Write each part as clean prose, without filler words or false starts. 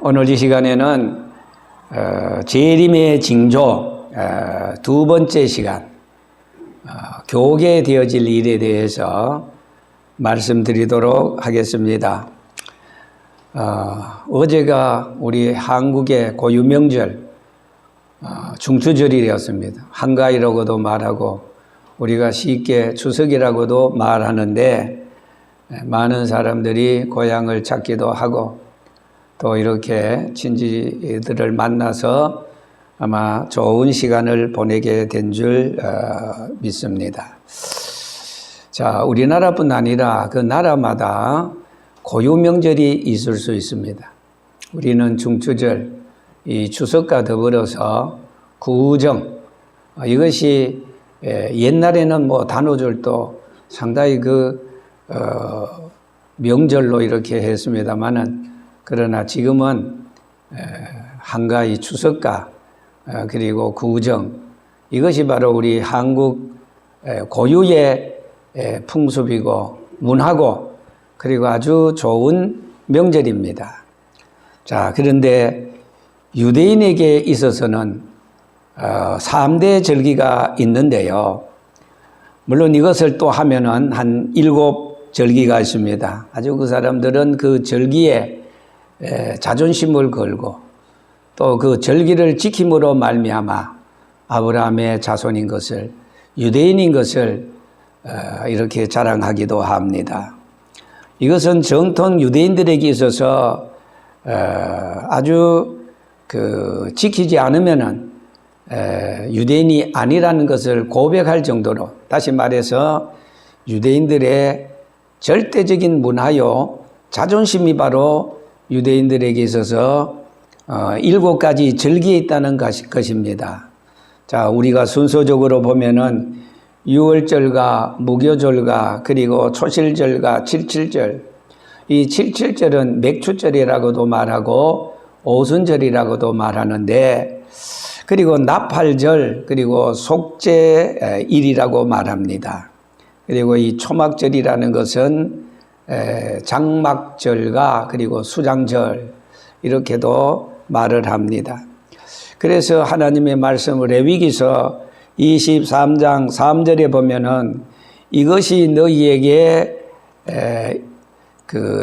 오늘 이 시간에는 재림의 징조 두 번째 시간 교계 되어질 일에 대해서 말씀드리도록 하겠습니다. 어제가 우리 한국의 고유명절 중추절이었습니다. 한가위라고도 말하고 우리가 쉽게 추석이라고도 말하는데 많은 사람들이 고향을 찾기도 하고 또 이렇게 친지들을 만나서 아마 좋은 시간을 보내게 된 줄 믿습니다. 자, 우리나라뿐 아니라 그 나라마다 고유 명절이 있을 수 있습니다. 우리는 중추절, 이 추석과 더불어서 구정, 이것이 옛날에는 뭐 단오절도 상당히 명절로 이렇게 했습니다만은 그러나 지금은 한가위 추석과 그리고 구정, 이것이 바로 우리 한국 고유의 풍습이고 문화고 그리고 아주 좋은 명절입니다. 자, 그런데 유대인에게 있어서는 3대 절기가 있는데요. 물론 이것을 또 하면은 한 7절기가 있습니다. 아주 그 사람들은 그 절기에 자존심을 걸고 또 그 절기를 지킴으로 말미암아 아브라함의 자손인 것을, 유대인인 것을 이렇게 자랑하기도 합니다. 이것은 정통 유대인들에게 있어서 아주 지키지 않으면은 유대인이 아니라는 것을 고백할 정도로, 다시 말해서 유대인들의 절대적인 문화요 자존심이 바로 유대인들에게 있어서 7가지 절기에 있다는 것입니다. 자, 우리가 순서적으로 보면은 유월절과 무교절과 그리고 초실절과 칠칠절, 이 칠칠절은 맥추절이라고도 말하고 오순절이라고도 말하는데, 그리고 나팔절, 그리고 속죄일이라고 말합니다. 그리고 이 초막절이라는 것은 장막절과 그리고 수장절 이렇게도 말을 합니다. 그래서 하나님의 말씀을 레위기서 23장 3절에 보면은 이것이 너희에게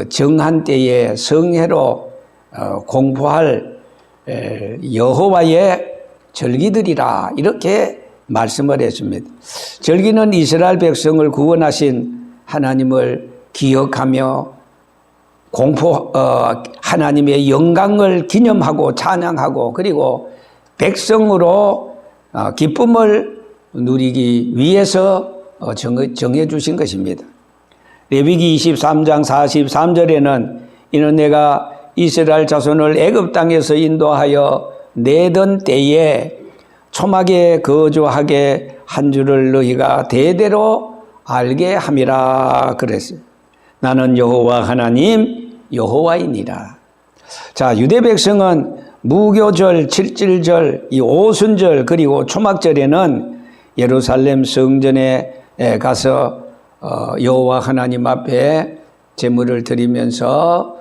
정한 때에 성회로 공포할 여호와의 절기들이라 이렇게 말씀을 했습니다. 절기는 이스라엘 백성을 구원하신 하나님을 기억하며 하나님의 영광을 기념하고 찬양하고 그리고 백성으로 기쁨을 누리기 위해서 정해 주신 것입니다. 레위기 23장 43절에는 이는 내가 이스라엘 자손을 애굽 땅에서 인도하여 내던 때에 초막에 거주하게 한 줄을 너희가 대대로 알게 함이라 그랬어요. 나는 여호와 하나님 여호와이니라. 자, 유대 백성은 무교절, 칠칠절, 이 오순절 그리고 초막절에는 예루살렘 성전에 가서 여호와 하나님 앞에 제물을 드리면서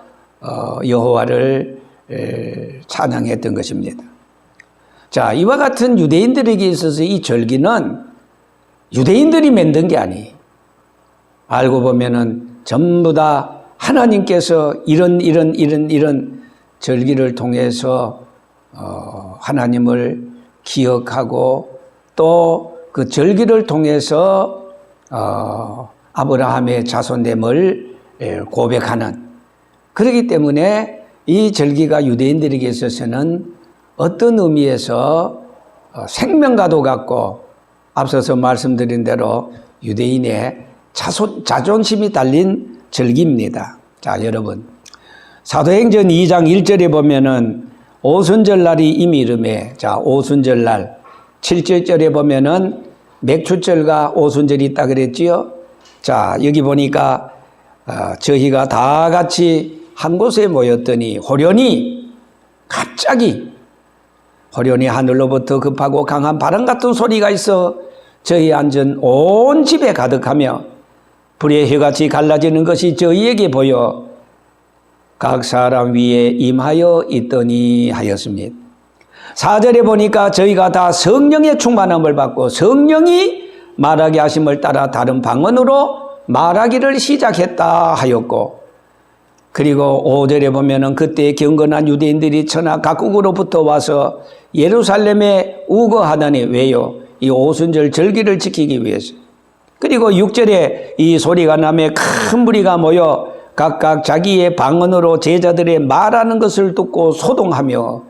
여호와를 찬양했던 것입니다. 자, 이와 같은 유대인들에게 있어서 이 절기는 유대인들이 만든 게 아니에요. 알고 보면은 전부 다 하나님께서 이런 절기를 통해서 하나님을 기억하고 또 그 절기를 통해서 아브라함의 자손됨을 고백하는, 그렇기 때문에 이 절기가 유대인들에게 있어서는 어떤 의미에서 생명과도 같고 앞서서 말씀드린 대로 유대인의 자존심이 달린 절기입니다. 자, 여러분, 사도행전 2장 1절에 보면은 오순절 날이 이미 이름에, 자, 오순절 날, 7절에 보면은 맥추절과 오순절이 있다 그랬지요. 자, 여기 보니까 저희가 다 같이 한 곳에 모였더니 호련히 갑자기 하늘로부터 급하고 강한 바람 같은 소리가 있어 저희 앉은 온 집에 가득하며 불의 혀같이 갈라지는 것이 저희에게 보여 각 사람 위에 임하여 있더니 하였습니다. 4절에 보니까 저희가 다 성령의 충만함을 받고 성령이 말하게 하심을 따라 다른 방언으로 말하기를 시작했다 하였고, 그리고 5절에 보면은 그때 경건한 유대인들이 천하 각국으로부터 와서 예루살렘에 우거하더니, 왜요? 이 오순절 절기를 지키기 위해서. 그리고 6절에 이 소리가 나며 큰 무리가 모여 각각 자기의 방언으로 제자들의 말하는 것을 듣고 소동하며,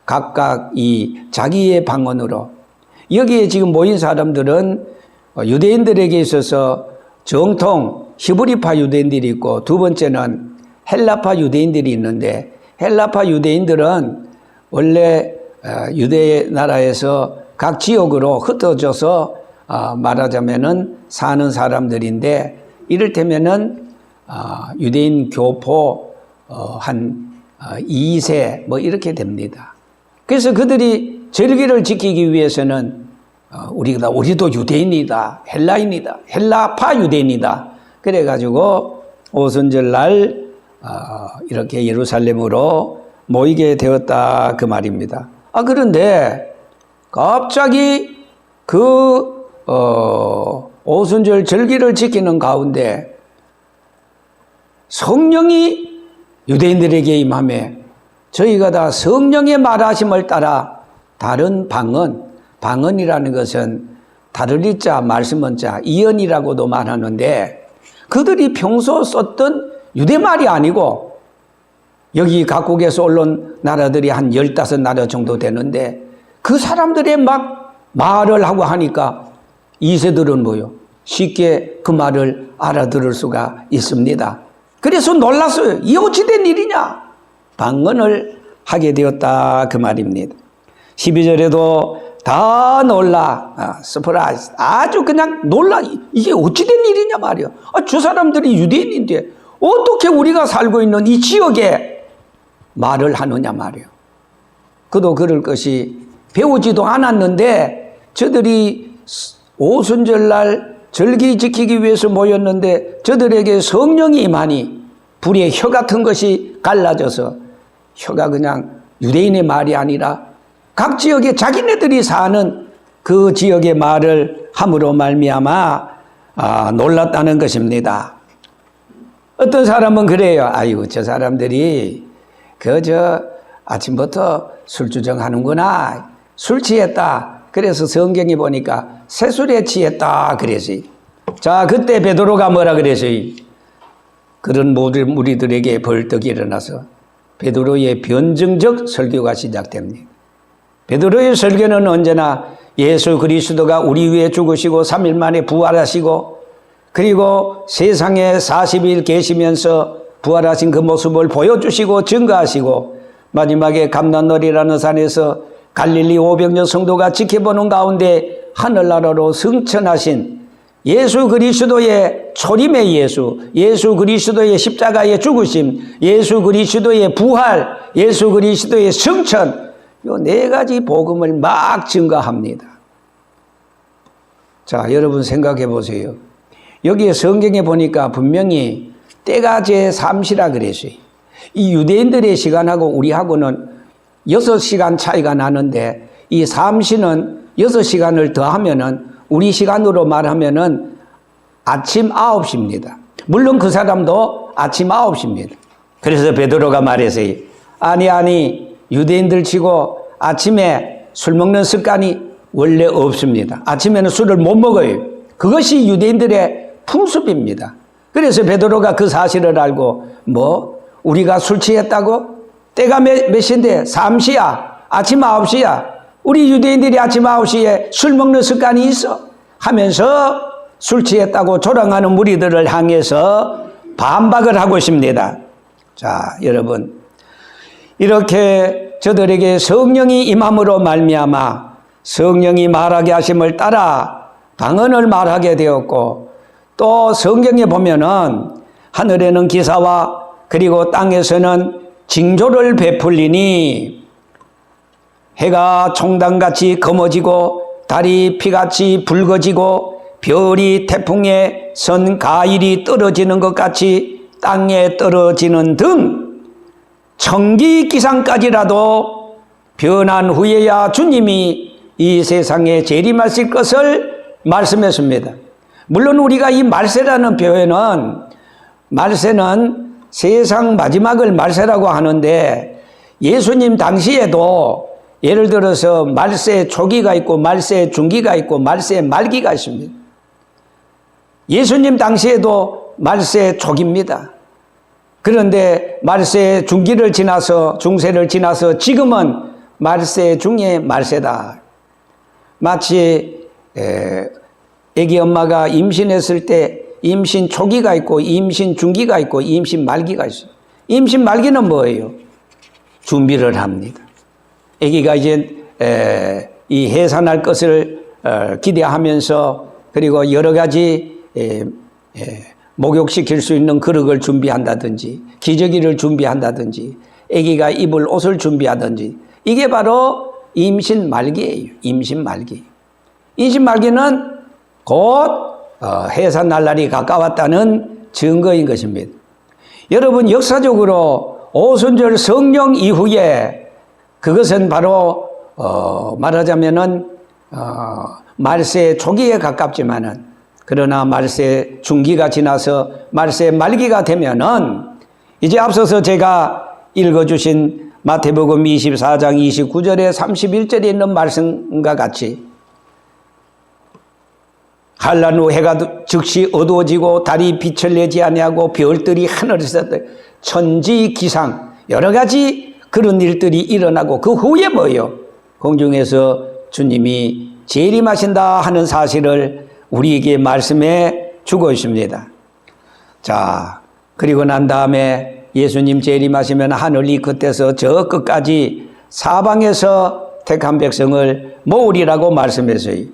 각각 이 자기의 방언으로. 여기에 지금 모인 사람들은 유대인들에게 있어서 정통 히브리파 유대인들이 있고, 두 번째는 헬라파 유대인들이 있는데, 헬라파 유대인들은 원래 유대 나라에서 각 지역으로 흩어져서 말하자면은 사는 사람들인데, 이를테면은 유대인 교포 한 2세 뭐 이렇게 됩니다. 그래서 그들이 절기를 지키기 위해서는 우리도 유대인이다, 헬라인이다, 헬라파 유대인이다. 그래가지고 오순절 날 이렇게 예루살렘으로 모이게 되었다 그 말입니다. 그런데 갑자기 그 오순절 절기를 지키는 가운데 성령이 유대인들에게 임하매 저희가 다 성령의 말하심을 따라 다른 방언이라는 것은 다르리 자, 말씀은 자, 이언이라고도 말하는데, 그들이 평소 썼던 유대말이 아니고, 여기 각국에서 올라온 나라들이 한 15나라 정도 되는데, 그 사람들의 막 말을 하고 하니까 2세들은 뭐요? 쉽게 그 말을 알아들을 수가 있습니다. 그래서 놀랐어요. 이 어찌 된 일이냐? 방언을 하게 되었다 그 말입니다. 12절에도 다 놀라, 서프라이즈, 아주 그냥 놀라. 이게 어찌 된 일이냐 말이야. 저 사람들이 유대인인데 어떻게 우리가 살고 있는 이 지역에 말을 하느냐 말이야. 그도 그럴 것이 배우지도 않았는데, 저들이 오순절날 절기 지키기 위해서 모였는데 저들에게 성령이 임하니 불의 혀 같은 것이 갈라져서, 혀가 그냥 유대인의 말이 아니라 각 지역에 자기네들이 사는 그 지역의 말을 함으로 말미암아 놀랐다는 것입니다. 어떤 사람은 그래요. 아이고, 저 사람들이 그저 아침부터 술주정 하는구나, 술 취했다. 그래서 성경에 보니까 새술에 취했다 그랬어요. 자, 그때 베드로가 뭐라 그랬어요? 그런 모든 무리들에게 벌떡 일어나서 베드로의 변증적 설교가 시작됩니다. 베드로의 설교는 언제나 예수 그리스도가 우리 위해 죽으시고 3일 만에 부활하시고, 그리고 세상에 40일 계시면서 부활하신 그 모습을 보여주시고 증거하시고, 마지막에 감난너리라는 산에서 갈릴리 500여 성도가 지켜보는 가운데 하늘나라로 승천하신 예수 그리스도의 초림의 예수 그리스도의 십자가의 죽으심, 예수 그리스도의 부활, 예수 그리스도의 승천, 이 4가지 복음을 막 증거합니다. 자, 여러분 생각해 보세요. 여기에 성경에 보니까 분명히 때가 제3시라 그랬어요. 이 유대인들의 시간하고 우리하고는 6시간 차이가 나는데, 이 3시는 6시간을 더하면은 우리 시간으로 말하면은 아침 9시입니다. 물론 그 사람도 아침 9시입니다. 그래서 베드로가 말했어요. 아니, 유대인들 치고 아침에 술 먹는 습관이 원래 없습니다. 아침에는 술을 못 먹어요. 그것이 유대인들의 풍습입니다. 그래서 베드로가 그 사실을 알고, 우리가 술 취했다고? 때가 몇 시인데? 3시야. 아침 9시야. 우리 유대인들이 아침 9시에 술 먹는 습관이 있어? 하면서 술 취했다고 조롱하는 무리들을 향해서 반박을 하고 있습니다. 자, 여러분, 이렇게 저들에게 성령이 임함으로 말미암아 성령이 말하게 하심을 따라 방언을 말하게 되었고, 또 성경에 보면은 하늘에는 기사와 그리고 땅에서는 징조를 베풀리니 해가 총당같이 검어지고 달이 피같이 붉어지고 별이 태풍에 선 가일이 떨어지는 것 같이 땅에 떨어지는 등 청기기상까지라도 변한 후에야 주님이 이 세상에 재림하실 것을 말씀했습니다. 물론 우리가 이 말세라는 표현은, 말세는 세상 마지막을 말세라고 하는데, 예수님 당시에도 예를 들어서 말세 초기가 있고 말세 중기가 있고 말세 말기가 있습니다. 예수님 당시에도 말세 초기입니다. 그런데 말세 중기를 지나서 중세를 지나서 지금은 말세 중의 말세다. 마치 애기 엄마가 임신했을 때 임신 초기가 있고 임신 중기가 있고 임신 말기가 있어요. 임신 말기는 뭐예요? 준비를 합니다. 아기가 이제 이 해산할 것을 기대하면서, 그리고 여러 가지 목욕시킬 수 있는 그릇을 준비한다든지, 기저귀를 준비한다든지, 아기가 입을 옷을 준비하든지, 이게 바로 임신 말기예요. 임신 말기. 임신 말기는 곧 해산 날날이 가까웠다는 증거인 것입니다. 여러분, 역사적으로 오순절 성령 이후에 그것은 바로 말하자면은 말세 초기에 가깝지만은, 그러나 말세 중기가 지나서 말세 말기가 되면은 이제 앞서서 제가 읽어주신 마태복음 24장 29절에 31절에 있는 말씀과 같이 한란 후 해가 즉시 어두워지고 달이 빛을 내지 아니하고 별들이 하늘에서 천지기상 여러 가지 그런 일들이 일어나고, 그 후에 뭐예요? 공중에서 주님이 재림하신다 하는 사실을 우리에게 말씀해 주고 있습니다. 자, 그리고 난 다음에 예수님 재림하시면 하늘이 겉에서 저 끝까지 사방에서 택한 백성을 모으리라고 말씀했어요.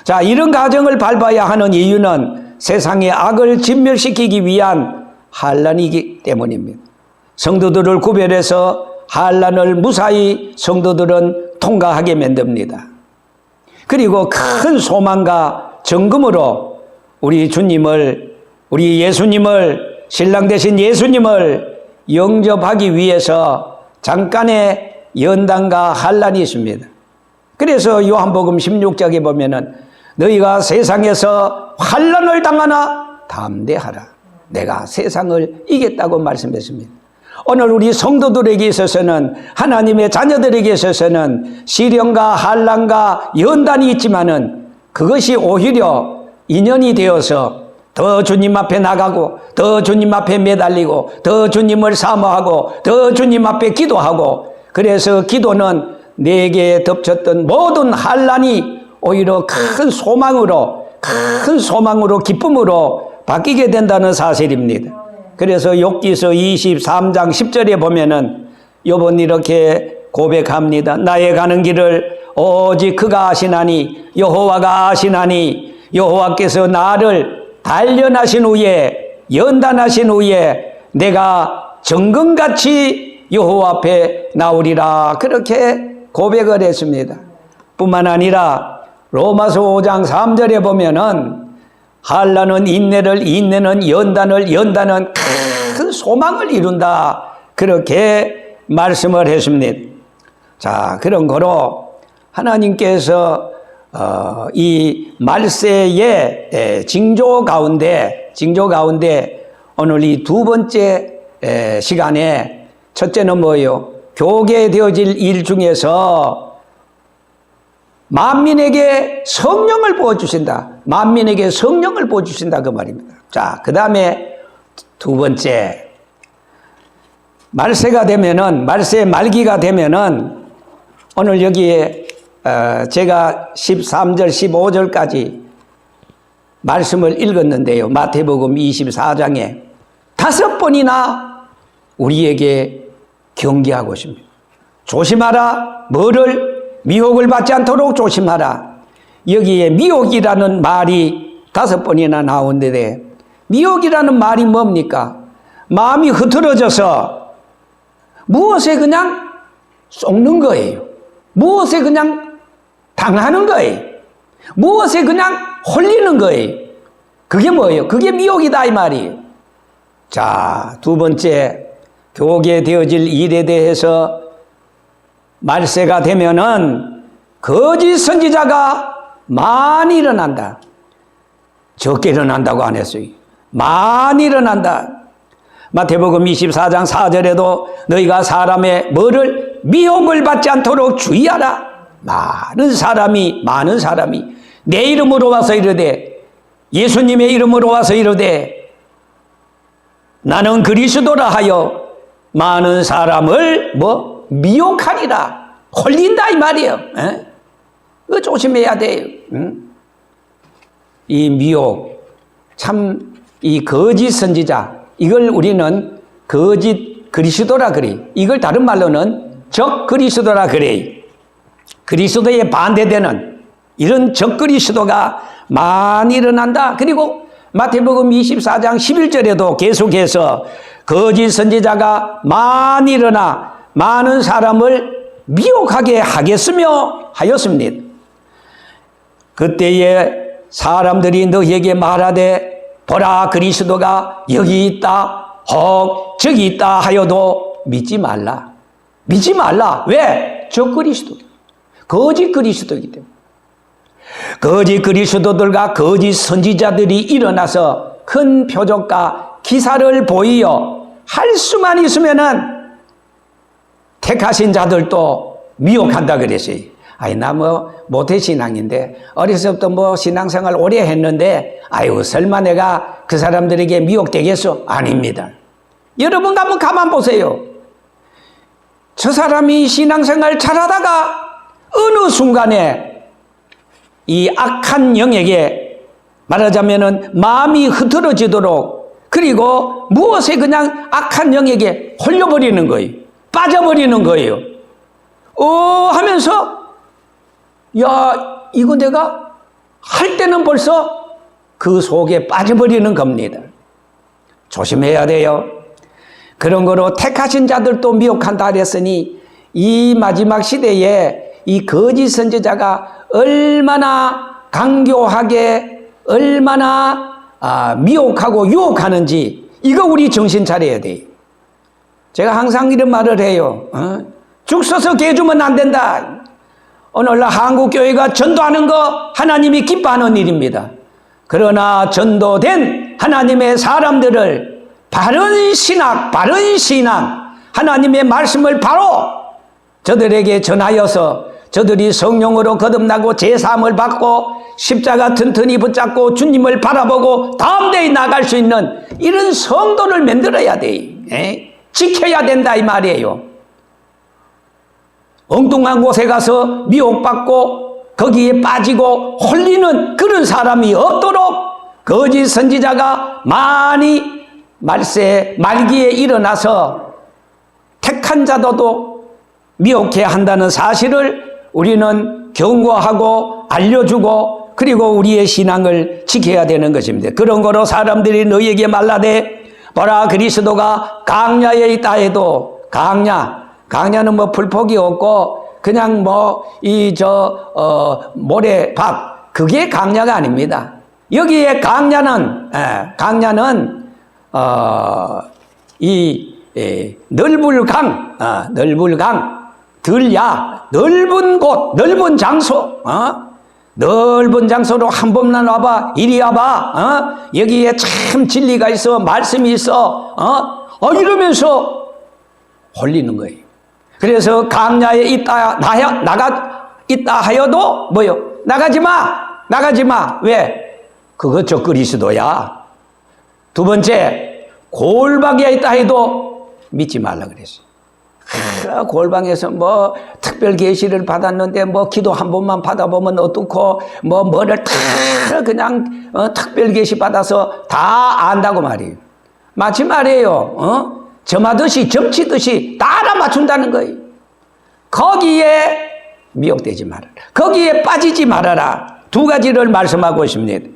자, 이런 과정을 밟아야 하는 이유는 세상의 악을 진멸시키기 위한 환난이기 때문입니다. 성도들을 구별해서 환난을 무사히 성도들은 통과하게 만듭니다. 그리고 큰 소망과 정금으로 우리 주님을, 우리 예수님을, 신랑 되신 예수님을 영접하기 위해서 잠깐의 연단과 환난이 있습니다. 그래서 요한복음 16장에 보면은 너희가 세상에서 환난을 당하나 담대하라. 내가 세상을 이겼다고 말씀했습니다. 오늘 우리 성도들에게 있어서는, 하나님의 자녀들에게 있어서는 시련과 환난과 연단이 있지만은 그것이 오히려 인연이 되어서 더 주님 앞에 나가고, 더 주님 앞에 매달리고, 더 주님을 사모하고, 더 주님 앞에 기도하고, 그래서 기도는 내게 덮쳤던 모든 환난이 오히려 큰 소망으로 기쁨으로 바뀌게 된다는 사실입니다. 그래서 욥기서 23장 10절에 보면은 욥은 이렇게 고백합니다. 나의 가는 길을 오직 그가 아시나니, 여호와가 아시나니, 여호와께서 나를 단련하신 후에, 연단하신 후에 내가 정금같이 여호와 앞에 나오리라, 그렇게 고백을 했습니다. 뿐만 아니라 로마서 5장 3절에 보면은 환난은 인내를, 인내는 연단을, 연단은 큰 소망을 이룬다, 그렇게 말씀을 했습니다. 자, 그런 거로 하나님께서 이 말세의 징조 가운데 오늘 이 두 번째 시간에, 첫째는 뭐예요? 교계되어질 일 중에서 만민에게 성령을 부어주신다. 만민에게 성령을 부어주신다, 그 말입니다. 자, 그 다음에 두 번째, 말세가 되면은, 말세 말기가 되면은, 오늘 여기에 제가 13절, 15절까지 말씀을 읽었는데요. 마태복음 24장에 5번이나 우리에게 경계하고 있습니다. 조심하라. 뭐를? 미혹을 받지 않도록 조심하라. 여기에 미혹이라는 말이 5번이나 나오는데, 미혹이라는 말이 뭡니까? 마음이 흐트러져서 무엇에 그냥 속는 거예요. 무엇에 그냥 당하는 거예요. 무엇에 그냥 홀리는 거예요. 그게 뭐예요? 그게 미혹이다, 이 말이에요. 자, 두 번째, 교계 되어질 일에 대해서 말세가 되면은 거짓 선지자가 많이 일어난다. 적게 일어난다고 안 했어요. 많이 일어난다. 마태복음 24장 4절에도 너희가 사람의 뭐를 미혹을 받지 않도록 주의하라. 많은 사람이 내 이름으로 와서 이르되, 예수님의 이름으로 와서 이르되 나는 그리스도라 하여 많은 사람을 미혹하리라. 홀린다 이 말이에요. 그거 조심해야 돼요. 이 미혹, 참 이 거짓 선지자, 이걸 우리는 거짓 그리스도라 그래. 이걸 다른 말로는 적 그리스도라 그래. 그리스도에 반대되는 이런 적 그리스도가 많이 일어난다. 그리고 마태복음 24장 11절에도 계속해서 거짓 선지자가 많이 일어나 많은 사람을 미혹하게 하겠으며 하였습니다. 그때에 사람들이 너희에게 말하되 보라 그리스도가 여기 있다 혹 저기 있다 하여도 믿지 말라. 믿지 말라. 왜? 적 그리스도, 거짓 그리스도이기 때문에. 거짓 그리스도들과 거짓 선지자들이 일어나서 큰 표적과 기사를 보이어 할 수만 있으면은 택하신 자들도 미혹한다 그랬어요. 아이, 나 모태신앙인데, 어렸을 때부터 신앙생활 오래 했는데, 아이고, 설마 내가 그 사람들에게 미혹되겠어? 아닙니다. 여러분 한번 가만 보세요. 저 사람이 신앙생활 잘하다가 어느 순간에 이 악한 영에게 말하자면은 마음이 흐트러지도록, 그리고 무엇에 그냥 악한 영에게 홀려버리는 거예요. 빠져버리는 거예요. 하면서 야, 이거 내가 할 때는 벌써 그 속에 빠져버리는 겁니다. 조심해야 돼요. 그런 거로 택하신 자들도 미혹한다 그랬으니 이 마지막 시대에 이 거짓 선지자가 얼마나 강교하게 얼마나 미혹하고 유혹하는지 이거 우리 정신 차려야 돼요. 제가 항상 이런 말을 해요. 죽 서서 개주면 안 된다. 오늘날 한국교회가 전도하는 거 하나님이 기뻐하는 일입니다. 그러나 전도된 하나님의 사람들을 바른 신학, 바른 신앙, 하나님의 말씀을 바로 저들에게 전하여서 저들이 성령으로 거듭나고 제사함을 받고 십자가 튼튼히 붙잡고 주님을 바라보고 다음 대에 나갈 수 있는 이런 성도를 만들어야 돼. 지켜야 된다 이 말이에요. 엉뚱한 곳에 가서 미혹받고 거기에 빠지고 홀리는 그런 사람이 없도록 거짓 선지자가 많이 말기에 일어나서 택한 자도 미혹해 한다는 사실을 우리는 경고하고 알려주고 그리고 우리의 신앙을 지켜야 되는 것입니다. 그런 거로 사람들이 너희에게 말라되 보라 그리스도가 강야에 있다 해도 강야는 불폭이 없고 그냥 모래밥 그게 강야가 아닙니다. 여기에 강야는 넓을 강, 들야, 넓은 곳, 넓은 장소, 넓은 장소로 한 번만 와봐, 이리 와봐, 여기에 참 진리가 있어, 말씀이 있어, 이러면서 홀리는 거예요. 그래서 강야에 있다 하여도 나가지 마. 왜? 그거 저 그리스도야. 두 번째, 골방에 있다 해도 믿지 말라 그랬어요. 골방에서 특별 계시를 받았는데 기도 한 번만 받아보면 어떻고 뭐를 다 그냥 특별 계시 받아서 다 안다고 말이에요. 마치 말이에요. 점하듯이 점치듯이 다 알아맞춘다는 거예요. 거기에 미혹되지 말아라. 거기에 빠지지 말아라. 두 가지를 말씀하고 있습니다.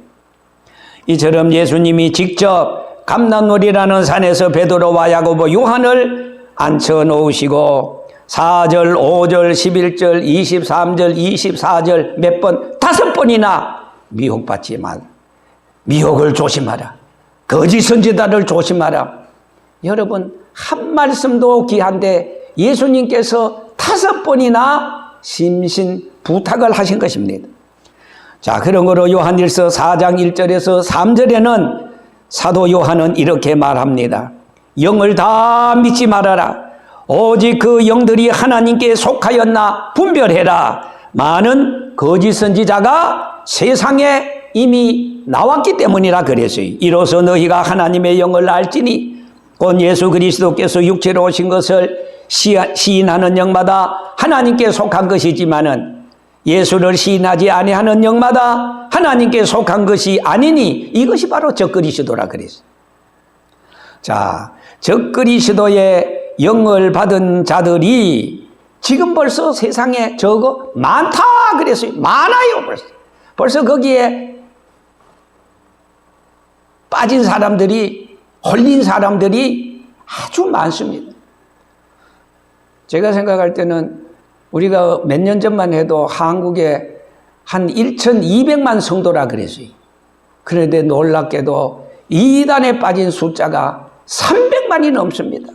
이처럼 예수님이 직접 감람놀이라는 산에서 베드로와 야고보 요한을 앉혀놓으시고 4절, 5절, 11절, 23절, 24절 몇 번, 5번이나 미혹받지 말. 미혹을 조심하라. 거짓 선지자를 조심하라. 여러분 한 말씀도 귀한데 예수님께서 5번이나 심신 부탁을 하신 것입니다. 자, 그런 거로 요한일서 4장 1절에서 3절에는 사도 요한은 이렇게 말합니다. 영을 다 믿지 말아라. 오직 그 영들이 하나님께 속하였나 분별해라. 많은 거짓 선지자가 세상에 이미 나왔기 때문이라 그랬어요. 이로써 너희가 하나님의 영을 알지니 곧 예수 그리스도께서 육체로 오신 것을 시인하는 영마다 하나님께 속한 것이지만은 예수를 시인하지 아니하는 영마다 하나님께 속한 것이 아니니 이것이 바로 적그리스도라 그랬어요. 자, 적그리스도의 영을 받은 자들이 지금 벌써 세상에 저거 많다 그랬어요. 많아요 벌써. 벌써 거기에 빠진 사람들이, 홀린 사람들이 아주 많습니다. 제가 생각할 때는 우리가 몇 년 전만 해도 한국에 한 1,200만 성도라 그랬어요. 그런데 놀랍게도 이단에 빠진 숫자가 300만이 넘습니다.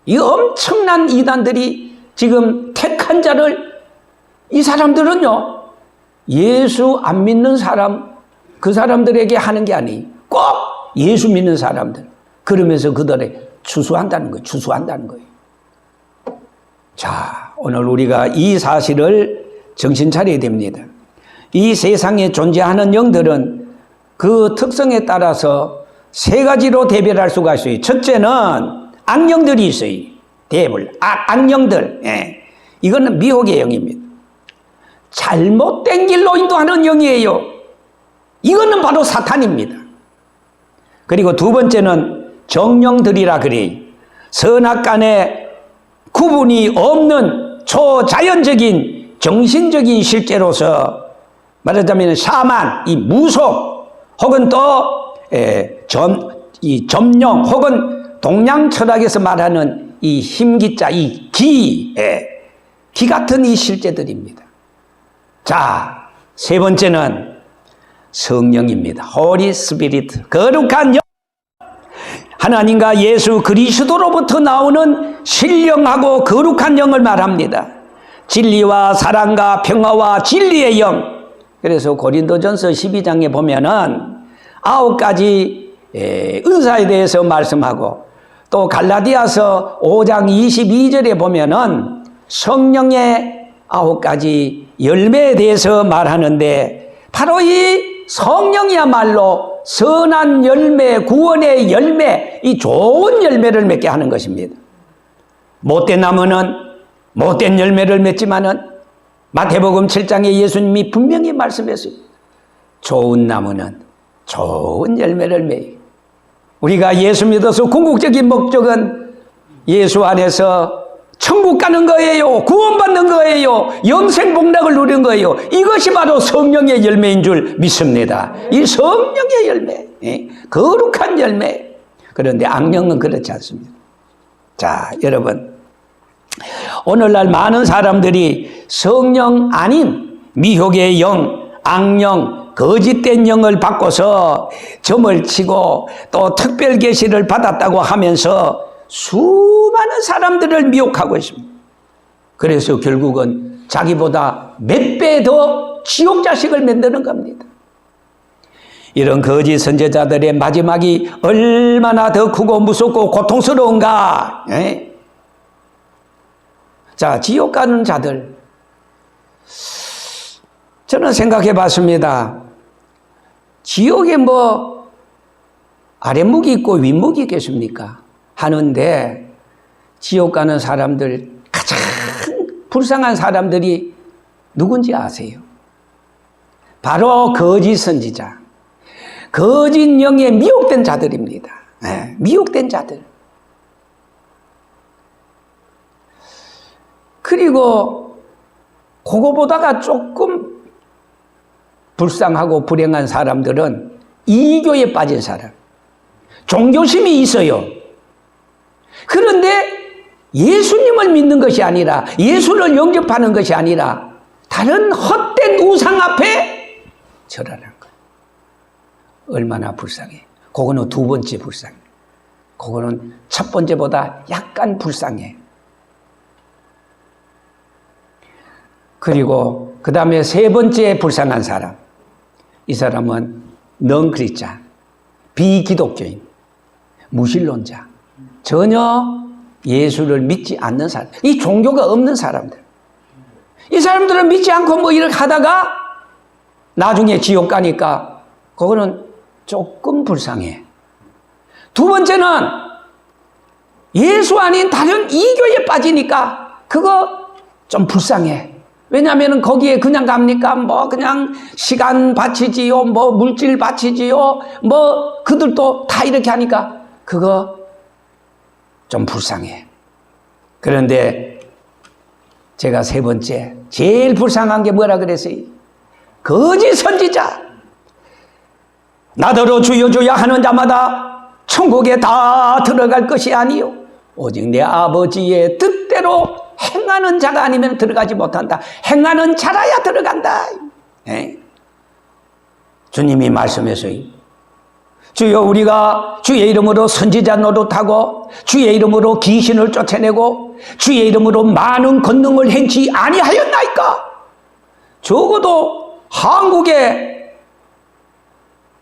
이 엄청난 이단들이 지금 택한 자를, 이 사람들은요, 예수 안 믿는 사람, 그 사람들에게 하는 게 아니에요. 꼭 예수 믿는 사람들. 그러면서 그들을 추수한다는 거예요. 추수한다는 거예요. 자, 오늘 우리가 이 사실을 정신 차려야 됩니다. 이 세상에 존재하는 영들은 그 특성에 따라서 3가지로 대별할 수가 있어요. 첫째는 악령들이 있어요. 데블, 악령들. 예. 이거는 미혹의 영입니다. 잘못된 길로 인도하는 영이에요. 이거는 바로 사탄입니다. 그리고 2번째는 정령들이라 그래요. 선악간에 구분이 없는 초자연적인 정신적인 실제로서 말하자면 샤만, 이 무속 혹은 또 점령 혹은 동양 철학에서 말하는 이 힘기자, 이 기 같은 이 실제들입니다. 자, 3번째는 성령입니다. Holy Spirit, 거룩한 영. 하나님과 예수 그리스도로부터 나오는 신령하고 거룩한 영을 말합니다. 진리와 사랑과 평화와 진리의 영. 그래서 고린도전서 12장에 보면은 9가지 은사에 대해서 말씀하고, 또 갈라디아서 5장 22절에 보면은 성령의 9가지 열매에 대해서 말하는데, 바로 이 성령이야말로 선한 열매, 구원의 열매, 이 좋은 열매를 맺게 하는 것입니다. 못된 나무는 못된 열매를 맺지만은 마태복음 7장에 예수님이 분명히 말씀했어요. 좋은 나무는 좋은 열매를 맺어요. 우리가 예수 믿어서 궁극적인 목적은 예수 안에서 천국 가는 거예요. 구원받는 거예요. 영생 복락을 누리는 거예요. 이것이 바로 성령의 열매인 줄 믿습니다. 이 성령의 열매, 거룩한 열매. 그런데 악령은 그렇지 않습니다. 자, 여러분, 오늘날 많은 사람들이 성령 아닌 미혹의 영, 악령, 거짓된 영을 바꿔서 점을 치고 또 특별 계시를 받았다고 하면서 수많은 사람들을 미혹하고 있습니다. 그래서 결국은 자기보다 몇 배 더 지옥 자식을 만드는 겁니다. 이런 거짓 선지자들의 마지막이 얼마나 더 크고 무섭고 고통스러운가. 자, 지옥 가는 자들, 저는 생각해 봤습니다. 지옥에 뭐 아랫목이 있고 윗목이 있겠습니까? 하는데 지옥 가는 사람들, 가장 불쌍한 사람들이 누군지 아세요? 바로 거짓 선지자, 거짓 영에 미혹된 자들입니다. 미혹된 자들. 그리고 그거보다가 조금 불쌍하고 불행한 사람들은 이교에 빠진 사람, 종교심이 있어요. 그런데 예수님을 믿는 것이 아니라, 예수를 영접하는 것이 아니라 다른 헛된 우상 앞에 절하는 거예요. 얼마나 불쌍해. 그거는 2번째 불쌍해. 그거는 첫 번째보다 약간 불쌍해. 그리고 그 다음에 세 번째 불쌍한 사람. 이 사람은 넌크리스찬, 비기독교인, 무신론자, 전혀 예수를 믿지 않는 사람, 이 종교가 없는 사람들. 이 사람들은 믿지 않고 뭐 이렇게 하다가 나중에 지옥 가니까 그거는 조금 불쌍해. 두 번째는 예수 아닌 다른 이교에 빠지니까 그거 좀 불쌍해. 왜냐하면 거기에 그냥 갑니까? 뭐 그냥 시간 바치지요, 뭐 물질 바치지요, 뭐 그들도 다 이렇게 하니까 그거 좀 불쌍해. 그런데 제가 세 번째 제일 불쌍한 게 뭐라 그랬어요? 거짓 선지자. 나더러 주여 주여 하는 자마다 천국에 다 들어갈 것이 아니요 오직 내 아버지의 뜻대로 행하는 자가 아니면 들어가지 못한다. 행하는 자라야 들어간다. 주님이 말씀하세요. 주여 우리가 주의 이름으로 선지자 노릇하고 주의 이름으로 귀신을 쫓아내고 주의 이름으로 많은 권능을 행치 아니하였나이까? 적어도 한국에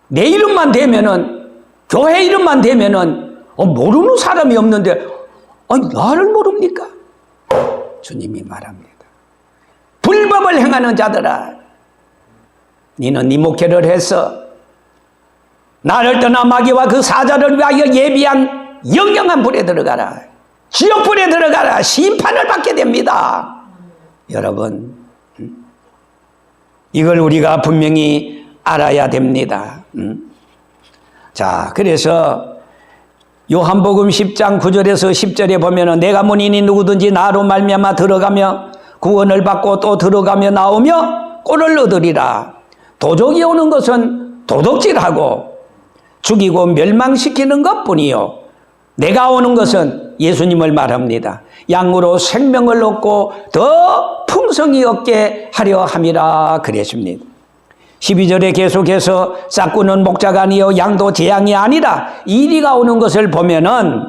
내 이름만 대면은, 교회 이름만 대면은 모르는 사람이 없는데 나를 모릅니까? 주님이 말합니다. 불법을 행하는 자들아, 너는 네 목회를 해서 나를 떠나 마귀와 그 사자를 위하여 예비한 영영한 불에 들어가라. 지옥불에 들어가라. 심판을 받게 됩니다. 여러분, 이걸 우리가 분명히 알아야 됩니다. 자, 그래서 요한복음 10장 9절에서 10절에 보면은 내가 문이니 누구든지 나로 말미암아 들어가며 구원을 받고 또 들어가며 나오며 꼴을 얻으리라. 도적이 오는 것은 도둑질하고 죽이고 멸망시키는 것뿐이요 내가 오는 것은 예수님을 말합니다. 양으로 생명을 얻고 더 풍성히 얻게 하려 함이라 그랬습니다. 12절에 계속해서 싹구는 목자가 아니요 양도 재앙이 아니라 이리가 오는 것을 보면은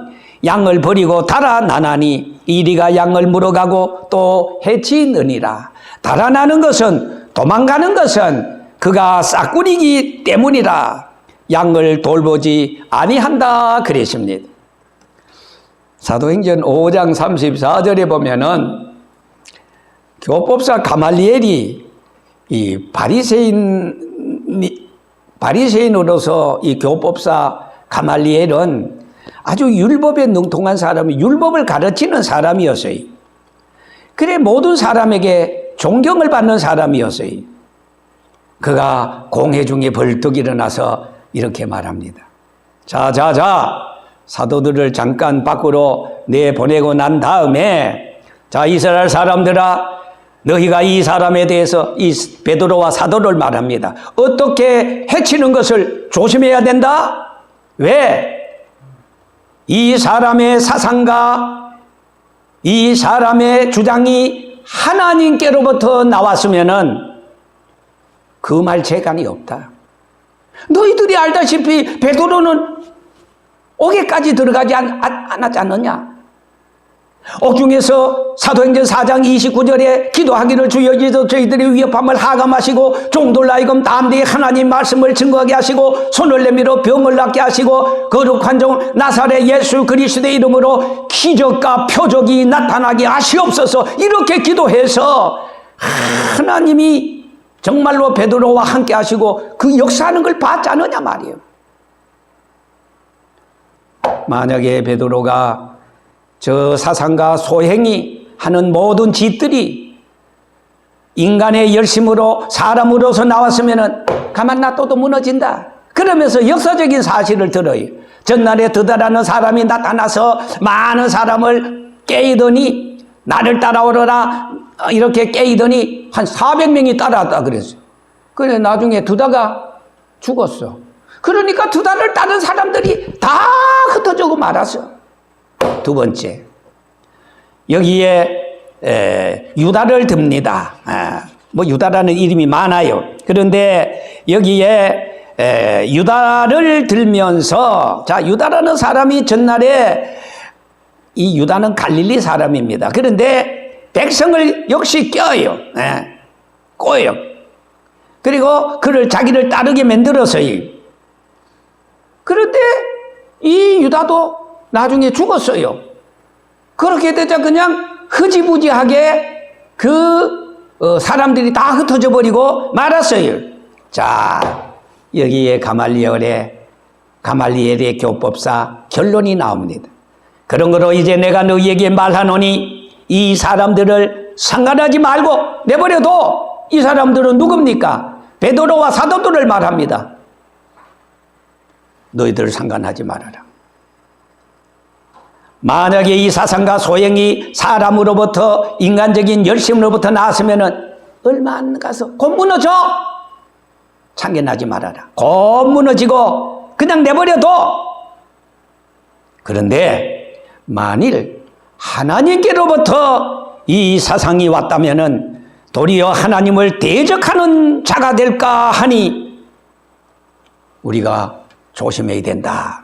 양을 버리고 달아나나니 이리가 양을 물어가고 또 해치느니라. 달아나는 것은, 도망가는 것은 그가 싹구리기 때문이라. 양을 돌보지 아니한다 그랬습니다. 사도행전 5장 34절에 보면은 교법사 가말리엘이 이 바리새인으로서 이 교법사 가말리엘은 아주 율법에 능통한 사람이, 율법을 가르치는 사람이었어요. 그래 모든 사람에게 존경을 받는 사람이었어요. 그가 공회 중에 벌떡 일어나서 이렇게 말합니다. 자, 사도들을 잠깐 밖으로 내보내고 난 다음에, 자, 이스라엘 사람들아, 너희가 이 사람에 대해서, 이 베드로와 사도를 말합니다. 어떻게 해치는 것을 조심해야 된다? 왜? 이 사람의 사상과 이 사람의 주장이 하나님께로부터 나왔으면은 그 말 재간이 없다. 너희들이 알다시피 베드로는 옥에까지 들어가지 않았지 않느냐? 옥중에서 사도행전 4장 29절에 기도하기를 주여 이제도 저희들의 위협함을 하감하시고 종들 나이금 담대히 하나님 말씀을 증거하게 하시고 손을 내밀어 병을 낫게 하시고 거룩한 종 나사렛 예수 그리스도의 이름으로 기적과 표적이 나타나게 하시옵소서. 이렇게 기도해서 하나님이 정말로 베드로와 함께 하시고 그 역사하는 걸 봤지 않느냐 말이에요. 만약에 베드로가 저 사상과 소행이 하는 모든 짓들이 인간의 열심으로 사람으로서 나왔으면 가만 놔둬도 무너진다. 그러면서 역사적인 사실을 들어요. 전날에 드다라는 사람이 나타나서 많은 사람을 깨이더니 나를 따라오너라 이렇게 깨이더니 한 400명이 따라왔다 그랬어요. 그래 나중에 드다가 죽었어. 그러니까 드다를 따른 사람들이 다 흩어지고 말았어. 두 번째, 여기에 유다를 듭니다. 뭐 유다라는 이름이 많아요. 그런데 여기에 유다를 들면서, 자, 유다라는 사람이 전날에, 이 유다는 갈릴리 사람입니다. 그런데 백성을 역시 껴요. 꼬여요. 그리고 그를 자기를 따르게 만들었어요. 그런데 이 유다도 나중에 죽었어요. 그렇게 되자 그냥 흐지부지하게 사람들이 다 흩어져 버리고 말았어요. 자, 여기에 가말리엘의 교법사 결론이 나옵니다. 그런 거로 이제 내가 너희에게 말하노니 이 사람들을 상관하지 말고 내버려둬. 이 사람들은 누굽니까? 베드로와 사도들을 말합니다. 너희들 상관하지 말아라. 만약에 이 사상과 소행이 사람으로부터 인간적인 열심으로부터 나왔으면 얼마 안 가서 곧 무너져. 참견하지 말아라. 곧 무너지고 그냥 내버려둬. 그런데 만일 하나님께로부터 이 사상이 왔다면 도리어 하나님을 대적하는 자가 될까 하니 우리가 조심해야 된다.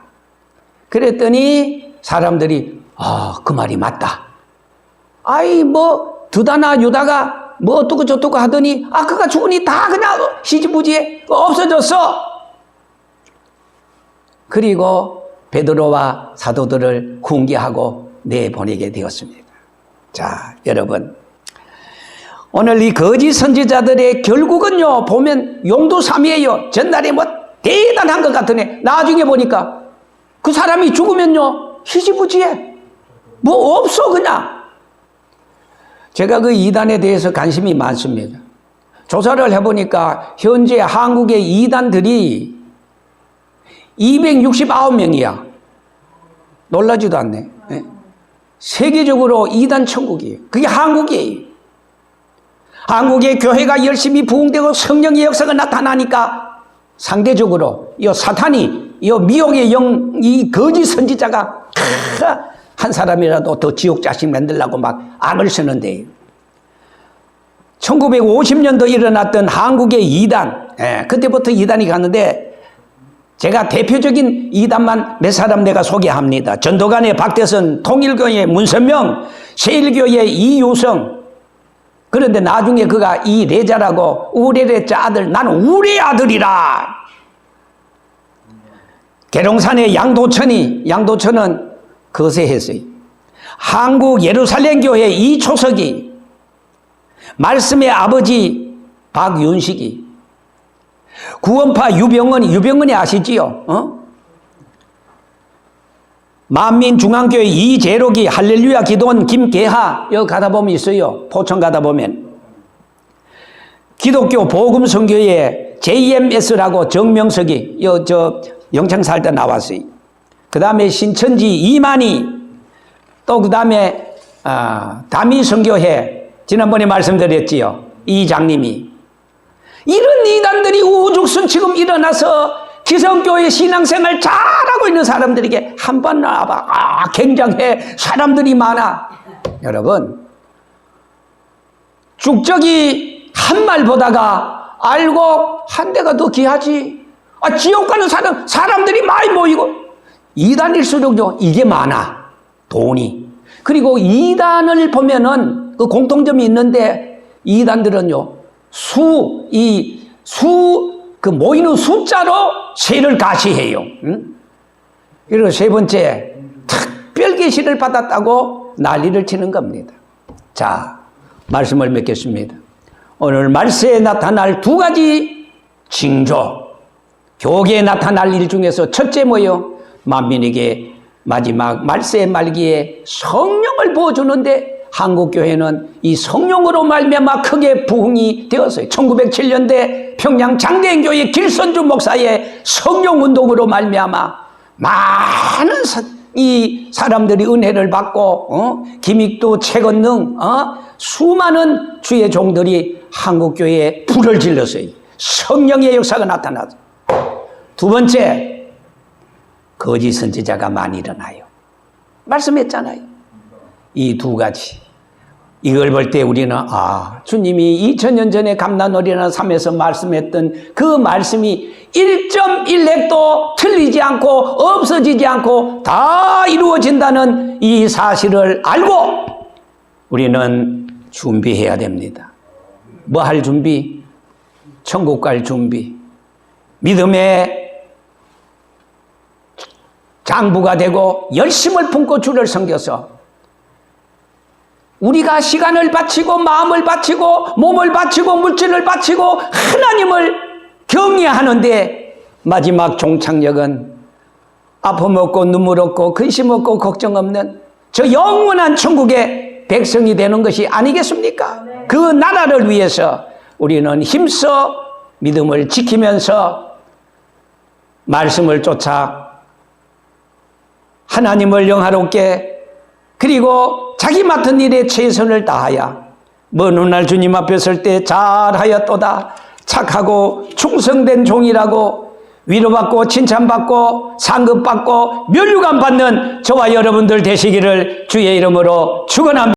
그랬더니 사람들이 그 말이 맞다. 두다나 유다가 어떻고 저떻고 하더니 그가 죽으니 다 그냥 시지부지에 없어졌어. 그리고 베드로와 사도들을 훈계하고 내보내게 되었습니다. 자, 여러분, 오늘 이 거짓 선지자들의 결국은요, 보면 용두삼이에요. 전날에 대단한 것 같으네. 나중에 보니까 그 사람이 죽으면요, 희지부지해. 없어, 그냥. 제가 그 이단에 대해서 관심이 많습니다. 조사를 해보니까 현재 한국의 이단들이 269명이야. 놀라지도 않네. 세계적으로 이단 천국이에요. 그게 한국이에요. 한국의 교회가 열심히 부흥되고 성령의 역사가 나타나니까 상대적으로 이 사탄이 이 미혹의 영, 이 거짓 선지자가 한 사람이라도 더 지옥 자식 만들려고 막 악을 쓰는데 1950년도 일어났던 한국의 이단, 그때부터 이단이 갔는데 제가 대표적인 이단만 몇 사람 내가 소개합니다. 전도관의 박대선, 통일교의 문선명, 세일교의 이유성. 그런데 나중에 그가 이레자라고 우레레자 아들, 나는 우레 아들이라. 계룡산의 양도천은 거세했어요. 한국 예루살렘 교회 이초석이, 말씀의 아버지 박윤식이, 구원파 유병은이 아시지요? 만민중앙교회 이재록이, 할렐루야 기도원 김계하, 여기 가다 보면 있어요. 포천 가다 보면. 기독교 복음선교회 JMS라고 정명석이, 영창 살 때 나왔어요. 그 다음에 신천지 이만희, 또 그 다음에 다미선교회, 지난번에 말씀드렸지요. 이장님이. 이런 이단들이 우죽순 지금 일어나서 기성교회 신앙생활 잘하고 있는 사람들에게 한번 나와봐. 굉장해. 사람들이 많아. 여러분, 쭉저기 한 말 보다가 알고 한 대가 더 귀하지. 지옥 가는 사람들이 많이 모이고, 이단일수록요, 이게 많아. 돈이. 그리고 이단을 보면은 그 공통점이 있는데, 이단들은요, 그 모이는 숫자로 세를 가시해요. 응? 그리고 세 번째, 특별 계시를 받았다고 난리를 치는 겁니다. 자, 말씀을 맺겠습니다. 오늘 말세에 나타날 두 가지 징조, 교계에 나타날 일 중에서 첫째 뭐요? 만민에게 마지막 말세의 말기에 성령을 부어주는데 한국교회는 이 성령으로 말미암아 크게 부흥이 되었어요. 1907년대 평양 장대인교회 길선주 목사의 성령운동으로 말미암아 많은 이 사람들이 은혜를 받고 김익두, 최건능, 수많은 주의 종들이 한국교회에 불을 질렀어요. 성령의 역사가 나타났어요. 두 번째, 거짓 선지자가 많이 일어나요. 말씀했잖아요. 이 두 가지. 이걸 볼 때 우리는 주님이 2000년 전에 감난어린이나 삶에서 말씀했던 그 말씀이 1.1핵도 틀리지 않고 없어지지 않고 다 이루어진다는 이 사실을 알고 우리는 준비해야 됩니다. 뭐 할 준비? 천국 갈 준비. 믿음의 장부가 되고 열심을 품고 주를 섬겨서 우리가 시간을 바치고 마음을 바치고 몸을 바치고 물질을 바치고 하나님을 경외하는데 마지막 종착역은 아픔 없고 눈물 없고 근심 없고 걱정 없는 저 영원한 천국의 백성이 되는 것이 아니겠습니까? 그 나라를 위해서 우리는 힘써 믿음을 지키면서 말씀을 쫓아 하나님을 영화롭게 그리고 자기 맡은 일에 최선을 다하여 먼 훗날 주님 앞에 설 때 잘하였도다 착하고 충성된 종이라고 위로받고 칭찬받고 상급받고 면류관 받는 저와 여러분들 되시기를 주의 이름으로 축원합니다.